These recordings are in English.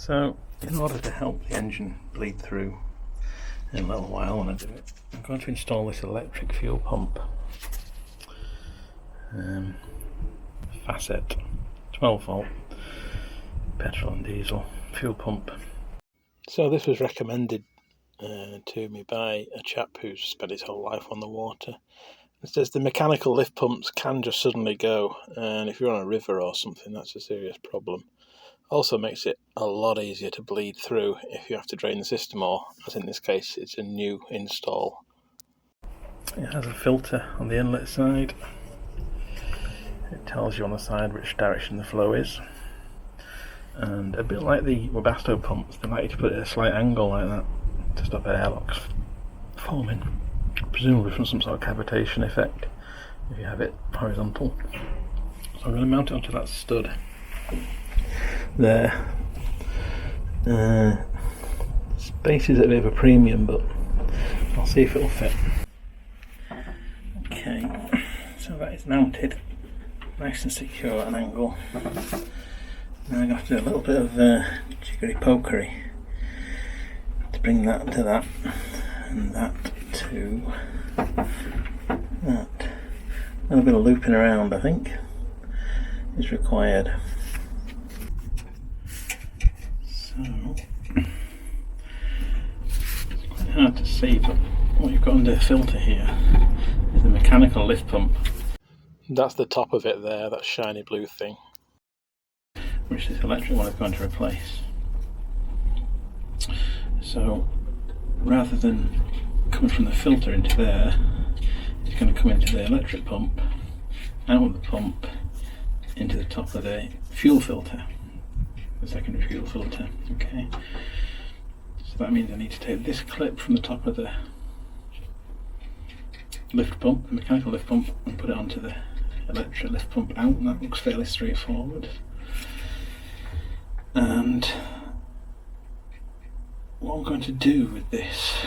So in order to help the engine bleed through in a little while when I do it, I'm going to install this electric fuel pump. Facet 12 volt petrol and diesel fuel pump. So this was recommended to me by a chap who's spent his whole life on the water. It says the mechanical lift pumps can just suddenly go, and if you're on a river or something, that's a serious problem. Also makes it a lot easier to bleed through if you have to drain the system, or as in this case it's a new install. It has a filter on the inlet side. It tells you on the side which direction the flow is, and a bit like the Webasto pumps, they like you to put it at a slight angle like that to stop airlocks forming, presumably from some sort of cavitation effect if you have it horizontal. So I'm going to mount it onto that stud there. Space is at a bit of a premium, but I'll see if it'll fit. Okay, so that is mounted nice and secure at an angle. Now I'm going to have to do a little bit of jiggery pokery to bring that to that, and that to that. A little bit of looping around, I think, is required. So it's quite hard to see, but what you've got under the filter here is the mechanical lift pump. That's the top of it there, that shiny blue thing, which this electric one is going to replace. So rather than coming from the filter into there, it's going to come into the electric pump, out of the pump, into the top of the fuel filter, the secondary fuel filter. Okay, so that means I need to take this clip from the top of the lift pump, the mechanical lift pump, and put it onto the electric lift pump out, and that looks fairly straightforward. And what I'm going to do with this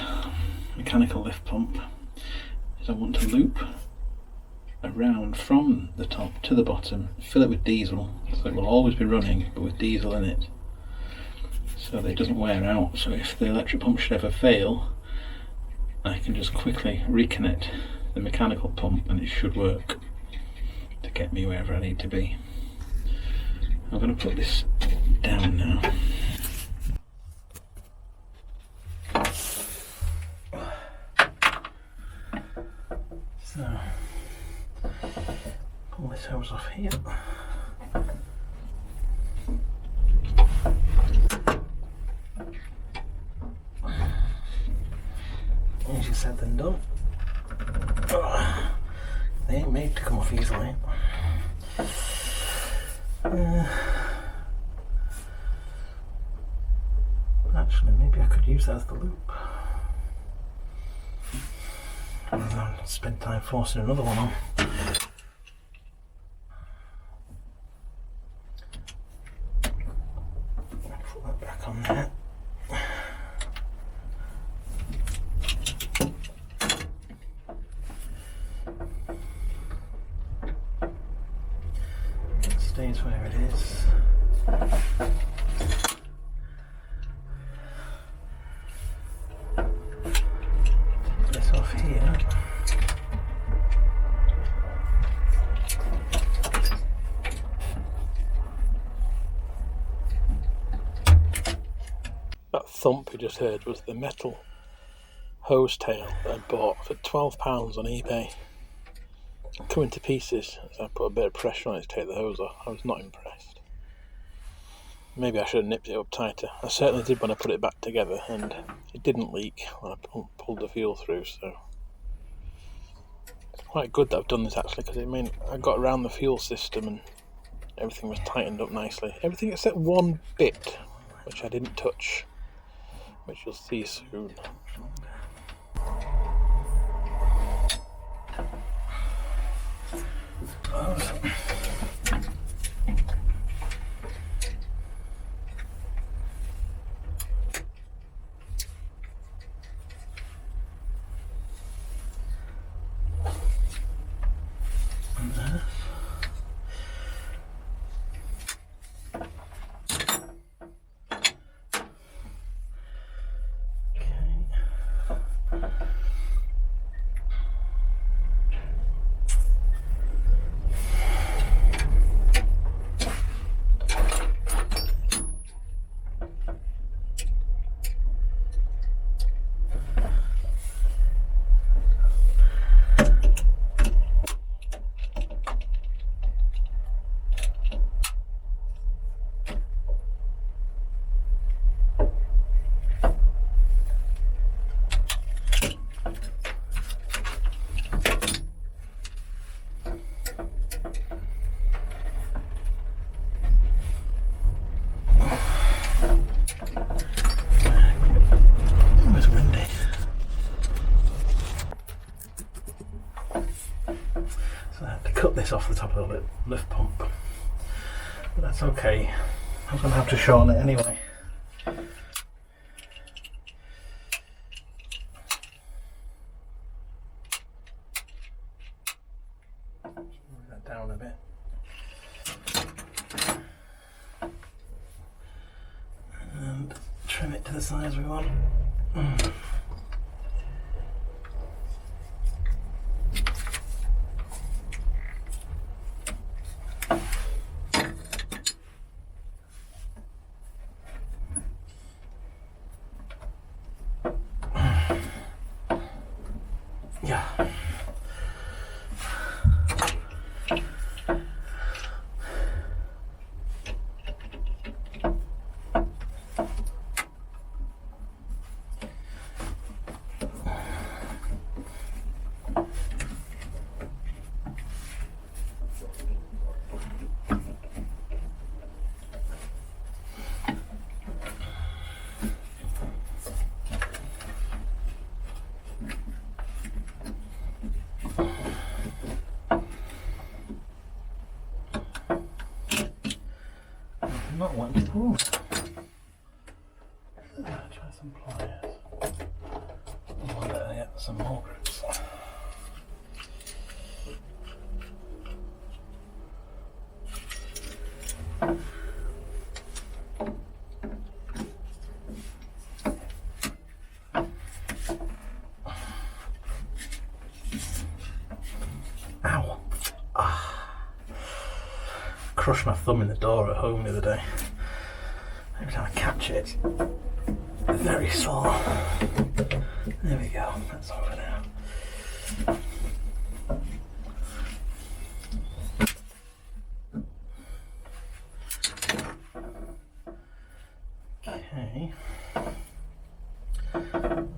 mechanical lift pump is I want to loop around from the top to the bottom, fill it with diesel, so it will always be running but with diesel in it, so that it doesn't wear out. So if the electric pump should ever fail, I can just quickly reconnect the mechanical pump and it should work to get me wherever I need to be. I'm going to put this down now. So, pull this hose off here. Easier said than done. They ain't made to come off easily. Actually, maybe I could use that as the loop. And then spend time forcing another one on. Put that back on there. It stays where it is. This off here. That thump you just heard was the metal hose tail that I bought for £12 on eBay. Coming to pieces as I put a bit of pressure on it to take the hose off. I was not impressed. Maybe I should have nipped it up tighter. I certainly did when I put it back together, and it didn't leak when I pulled the fuel through, so it's quite good that I've done this actually, because it meant I got around the fuel system and everything was tightened up nicely. Everything except one bit which I didn't touch, which you'll see soon. this off the top of the lift pump, but that's okay. I'm going to have to shorten it anyway. Move that down a bit. And trim it to the size we want. Yeah. Not one. Ooh. Try some pliers. I wonder if I get some more grips. Ow. Crushed my thumb in the door at home the other day. Every time I catch it, it's very sore. There we go, that's over now. Okay,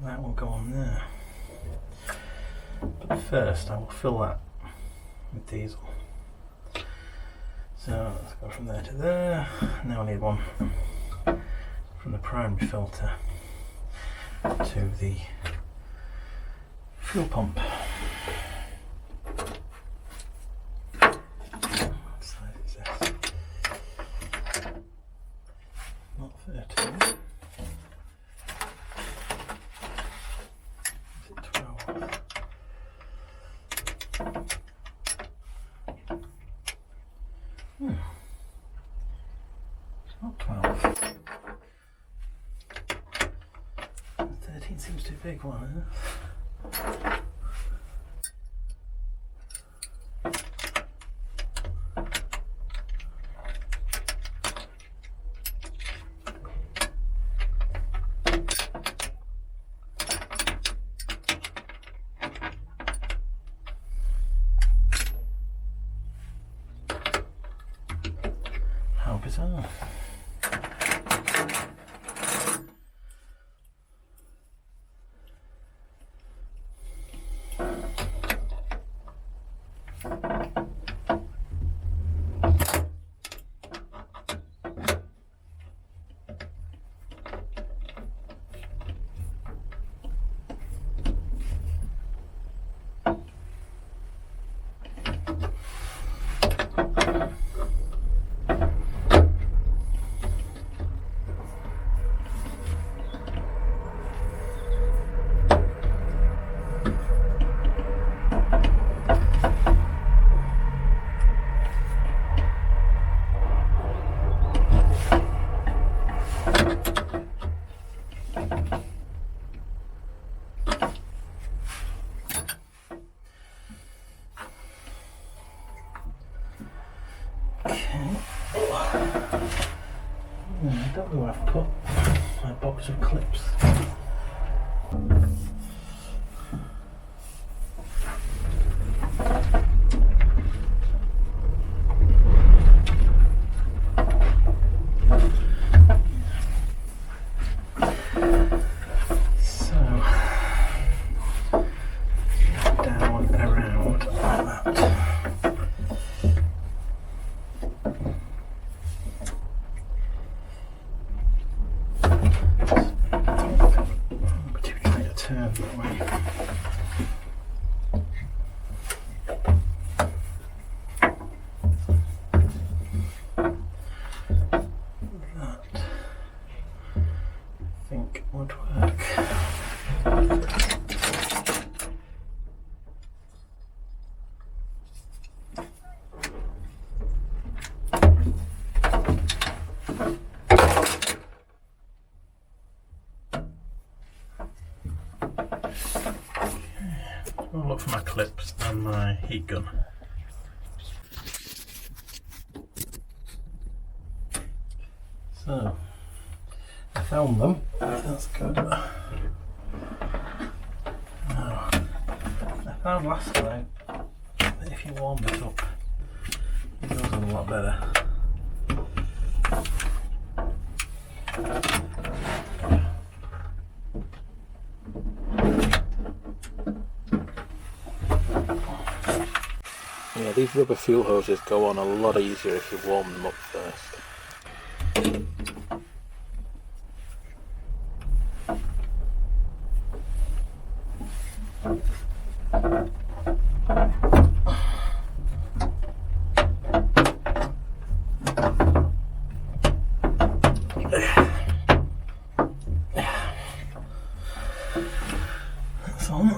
that will go on there. But first I will fill that with diesel. So let's go from there to there. Now I need one from the primary filter to the fuel pump. What size is this? Not 13. Is it 12? It's not 12. 13 seems too big one, isn't it? How bizarre. I don't know where I've put my box of clips. That way. think would work. I'll look for my clips and my heat gun. So, I found them. That's good. Now, I found last time that if you warm this up, it goes on a lot better. Yeah, these rubber fuel hoses go on a lot easier if you warm them up first. That's on.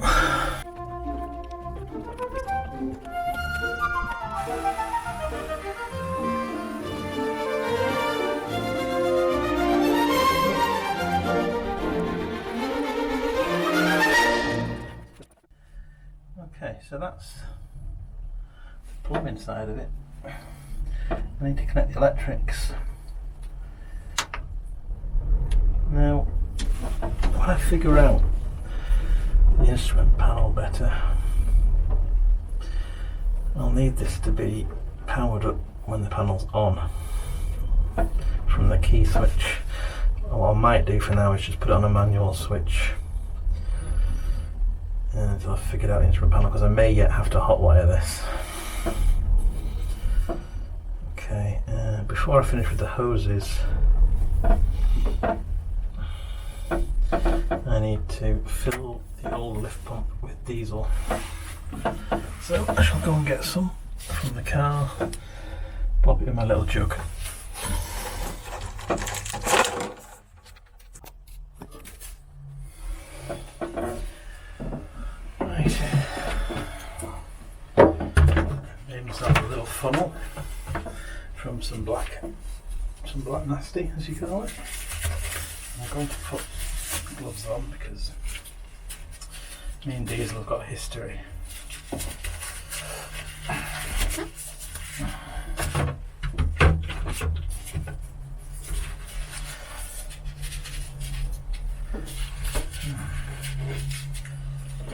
Okay, so that's the plumbing side of it. I need to connect the electrics. Now, when I figure out the instrument panel better, I'll need this to be powered up when the panel's on from the key switch. What I might do for now is just put it on a manual switch until I've figured out the instrument panel, because I may yet have to hotwire this. Okay, before I finish with the hoses, I need to fill the old lift pump with diesel. So I shall go and get some from the car, pop it in my little jug. Right, made myself a little funnel from some black nasty, as you call it. I'm going to put gloves on because me and Diesel have got a history.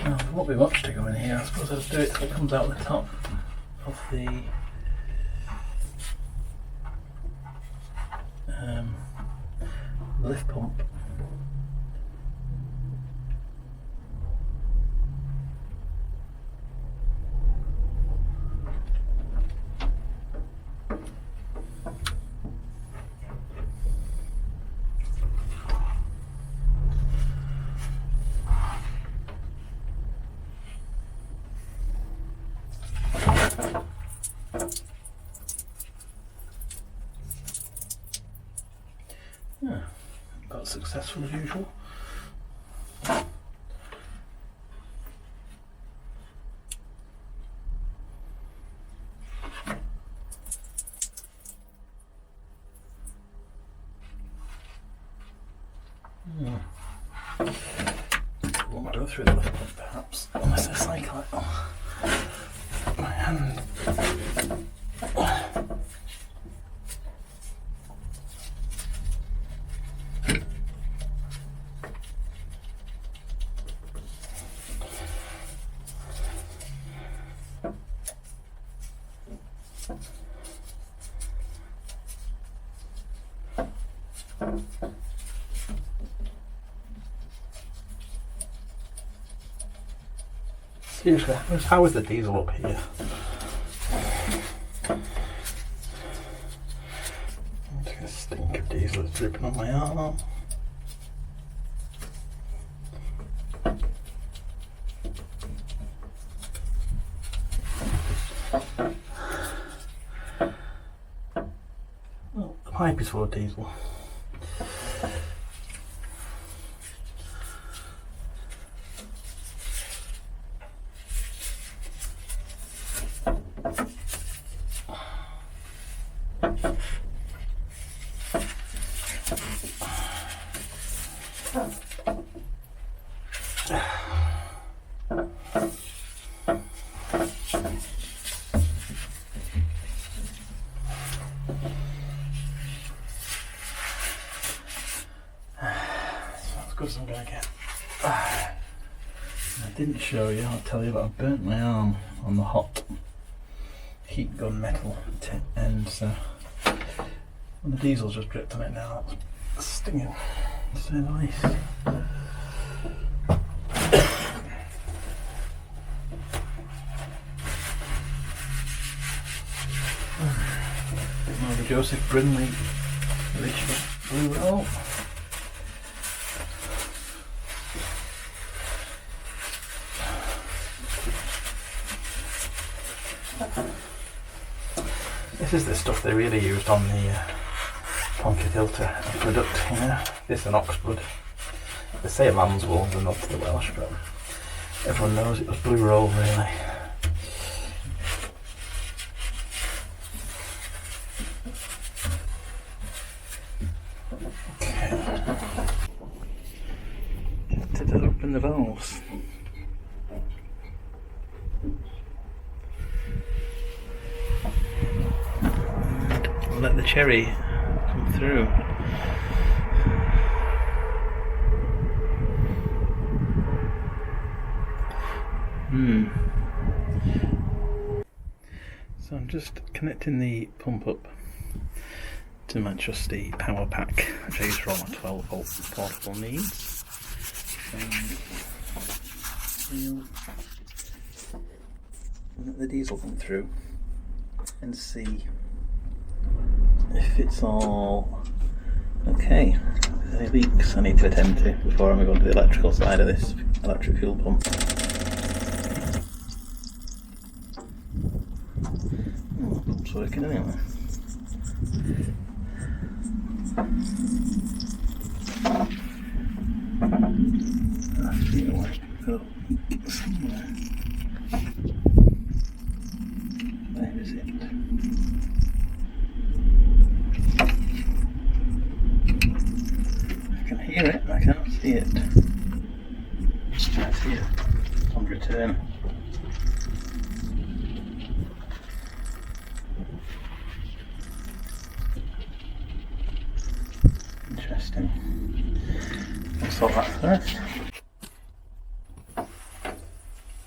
Well, there won't be much to go in here. I suppose I'll do it till it comes out the top of the lift pump. Yeah, got successful as usual. Won't go through the lift pump perhaps, unless I cycle it. My hand. Seriously, how is the diesel up here? A stink of diesel is dripping on my arm. Well, the pipe is full of diesel. As good as I'm going to get. I didn't show you, I'll tell you, but I burnt my arm on the hot heat gun metal end, so and the diesel's just dripped on it now. It's stinging, to say the least. The Joseph Brinley original blue roll. This is the stuff they really used on the Pontchartrain product, you know. This and Oxblood. They say lamb's wool and not to the Welsh, but everyone knows it was blue roll really. Okay. To open the valves. Let the cherry come through. So I'm just connecting the pump up to my trusty power pack, which I use for all my 12 volt portable needs. And let the diesel come through and see if it's all okay. If there's any leaks I need to attend to before I move on to the electrical side of this electric fuel pump. Oh, the pump's working anyway. I feel like we've got a leak somewhere. Where is it? I can hear it, I can't see it. I see it on return. Interesting. I'll sort that first.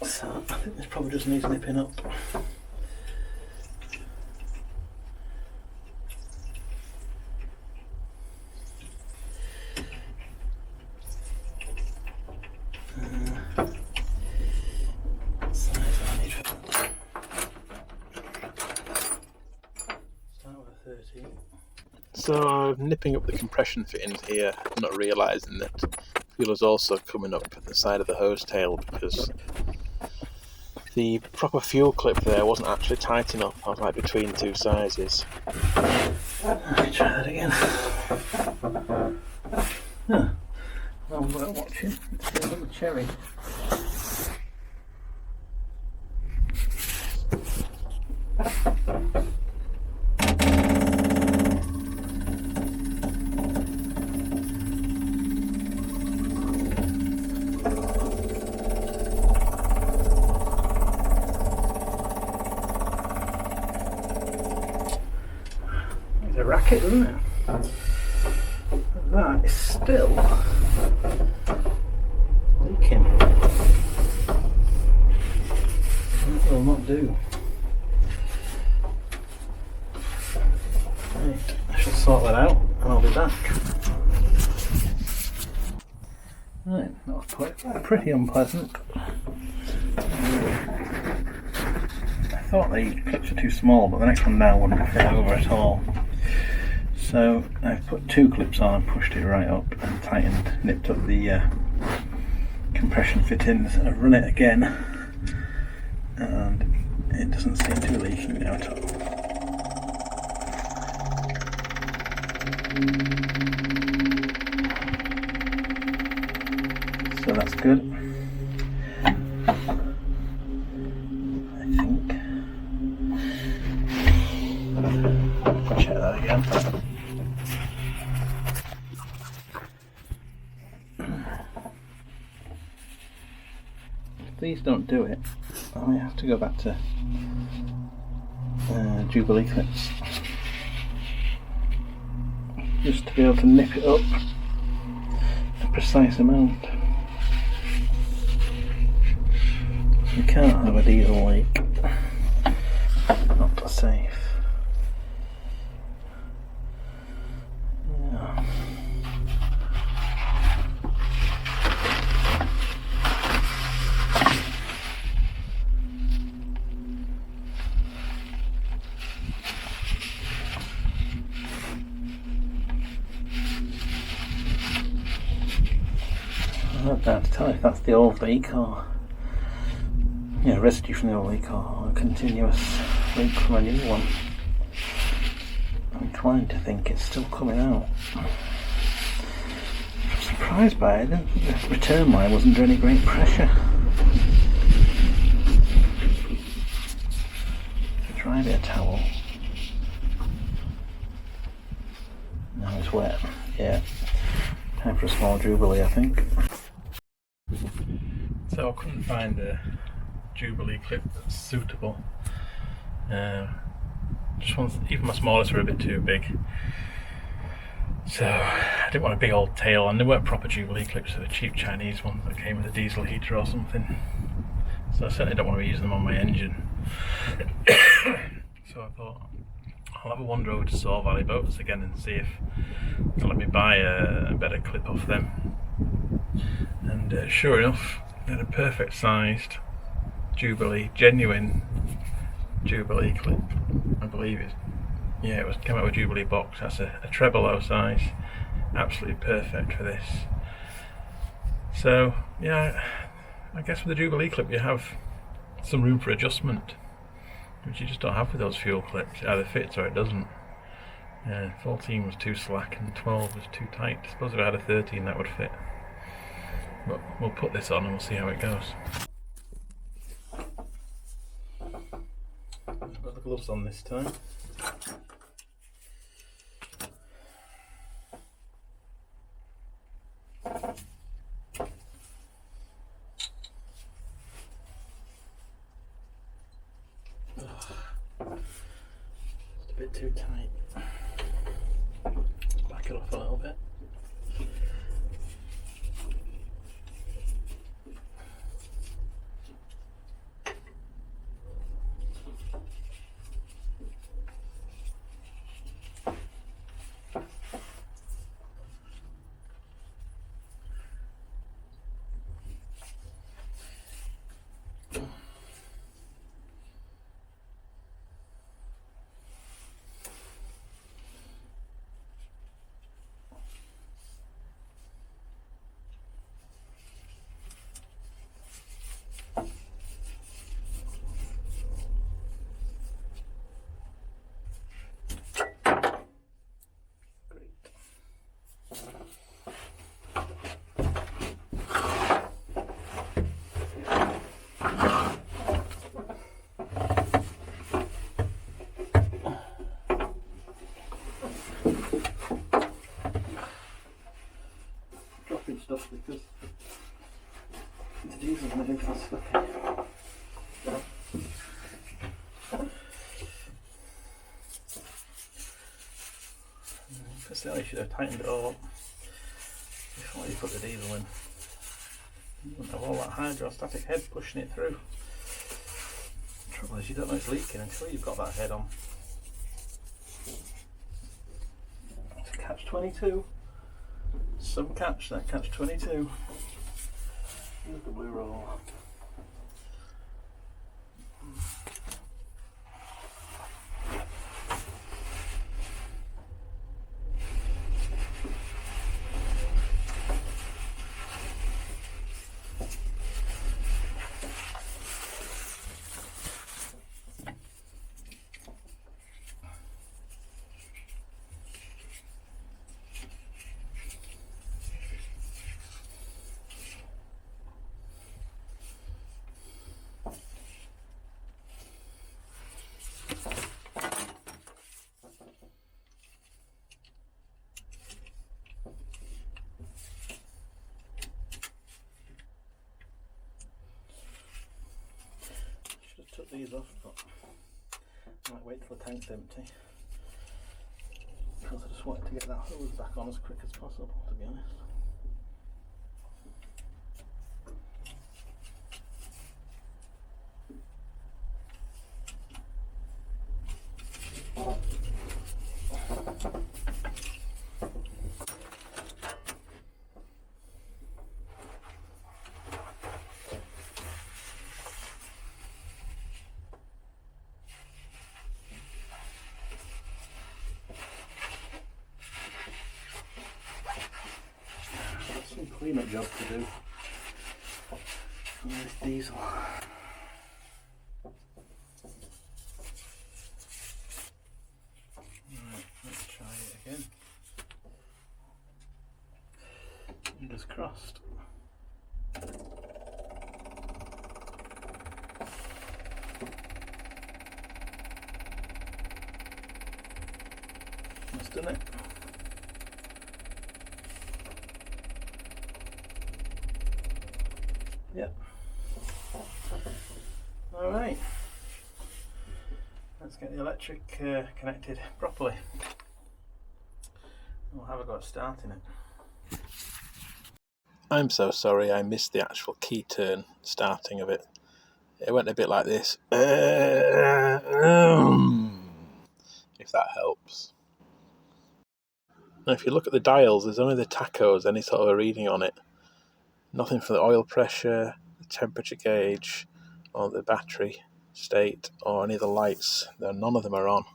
So I think this probably just needs nipping up. So I'm nipping up the compression fittings here, not realising that fuel is also coming up the side of the hose tail because the proper fuel clip there wasn't actually tight enough. I was like between two sizes. Let me try that again. Huh. Well, we're watching. Let's see a little cherry. A racket, isn't it? That is still leaking. That will not do. Right, I shall sort that out and I'll be back. Right, that was pretty unpleasant. I thought the clips were too small, but the next one now wouldn't fit over at all. So I've put two clips on and pushed it right up and tightened, nipped up the compression fittings. I've run it again and it doesn't seem to be leaking now at all. So that's good. I think. Check that again. these don't do it, I may have to go back to Jubilee clips just to be able to nip it up a precise amount. You can't have a diesel leak, not safe. Yeah. I'm not going to tell if that's the old leak or residue from the old leak or a continuous leak from a new one. I'm inclined to think it's still coming out. I'm surprised by it. The return line wasn't under any great pressure. Dry bit of towel. Now it's wet. Yeah. Time for a small Jubilee, I think. So I couldn't find a Jubilee clip that's suitable. Just ones, even my smallest were a bit too big. So I didn't want a big old tail, and they weren't proper Jubilee clips, they were cheap Chinese ones that came with a diesel heater or something. So I certainly don't want to use them on my engine. So I thought I'll have a wander over to Saw Valley Boats again and see if they'll let me buy a better clip off them. And sure enough, they had a perfect sized Jubilee, genuine Jubilee clip. I believe it. Yeah, it was came out with a Jubilee box. That's a Trebolo size, absolutely perfect for this. So yeah, I guess with the Jubilee clip you have some room for adjustment, which you just don't have with those fuel clips. It either fits or it doesn't. 14 was too slack and 12 was too tight. I suppose if I had a 13 that would fit. But we'll put this on and we'll see how it goes. I've got the gloves on this time. Just a bit too tight. Back it off a little bit. Stuff because the diesel's moving fast. Firstly, I should have tightened it all up before you put the diesel in. You wouldn't have all that hydrostatic head pushing it through. The trouble is you don't know it's leaking until you've got that head on. It's a catch-22. Some catch, that catch-22. Look at the blue roll. shut these off, but I might wait till the tank's empty, because I just wanted to get that hose back on as quick as possible, to be honest. Some cleanup job to do on this diesel. Right, let's try it again. Fingers crossed. That's done it. Yep. Alright. Let's get the electric connected properly. We'll have a go at starting it. I'm so sorry I missed the actual key turn starting of it. It went a bit like this. If that helps. Now if you look at the dials, there's only the tachos, any sort of a reading on it. Nothing for the oil pressure, the temperature gauge, or the battery state, or any of the lights. None of them are on.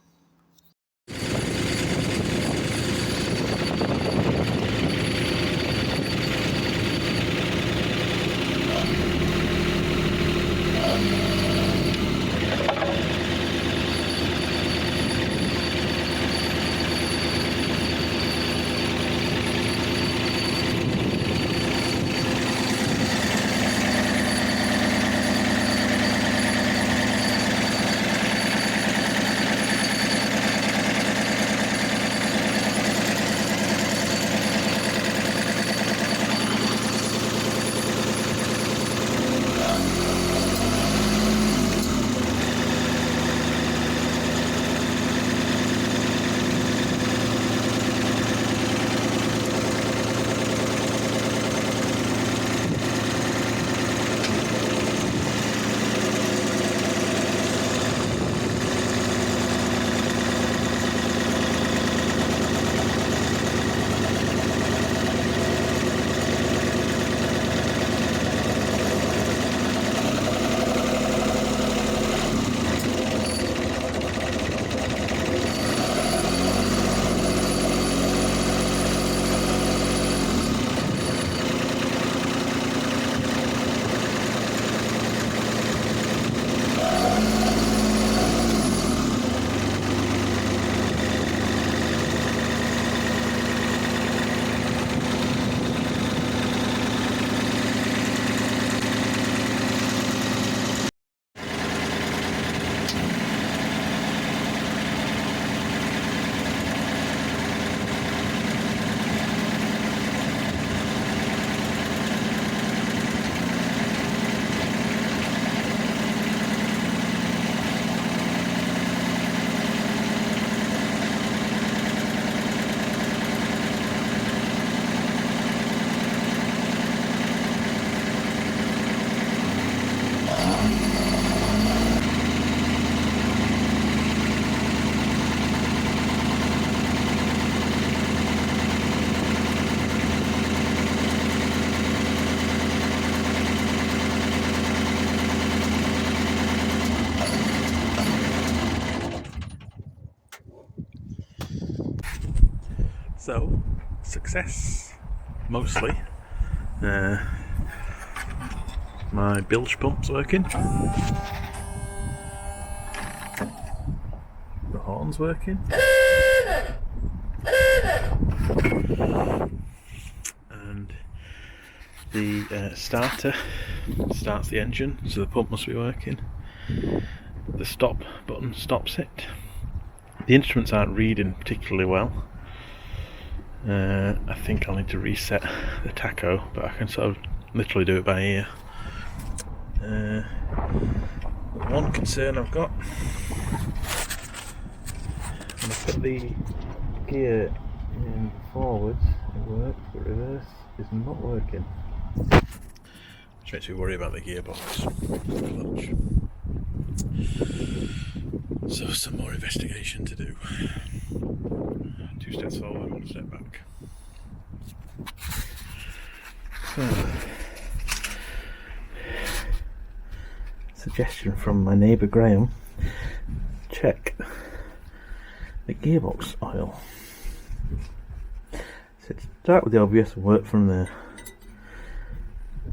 So, success, mostly. My bilge pump's working. The horn's working. And the starter starts the engine, so the pump must be working. The stop button stops it. The instruments aren't reading particularly well. I think I'll need to reset the tacho, but I can sort of literally do it by ear. One concern I've got, when I put the gear in forwards, it works, but reverse is not working. Which makes me worry about the gearbox clutch. So some more investigation to do. 2 steps forward, 1 step back. Suggestion from my neighbour Graham: check the gearbox oil. So start with the obvious and work from there.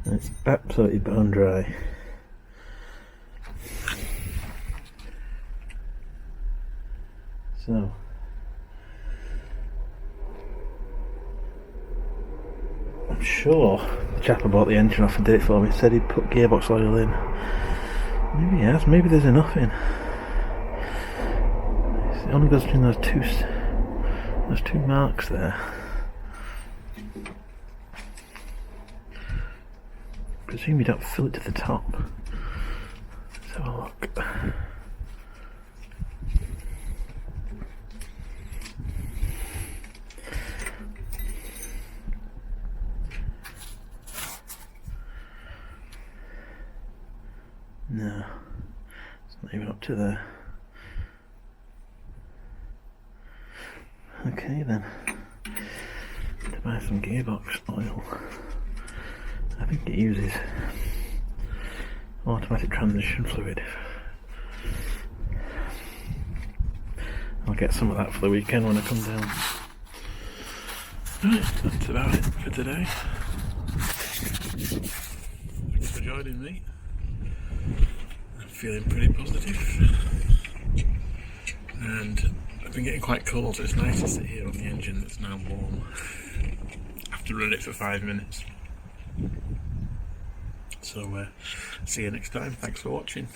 And it's absolutely bone dry. So I'm sure the chap who bought the engine off and did it for me said he'd put gearbox oil in. Maybe he has, maybe there's enough in. It only goes between those two marks there. Presume you don't fill it to the top. Let's have a look. No, it's not even up to there. Okay then, to buy some gearbox oil. I think it uses automatic transmission fluid. I'll get some of that for the weekend when I come down. Right, that's about it for today. Thanks for joining me. I'm feeling pretty positive. And I've been getting quite cold, so it's nice to sit here on the engine that's now warm. After running it for 5 minutes. So see you next time. Thanks for watching.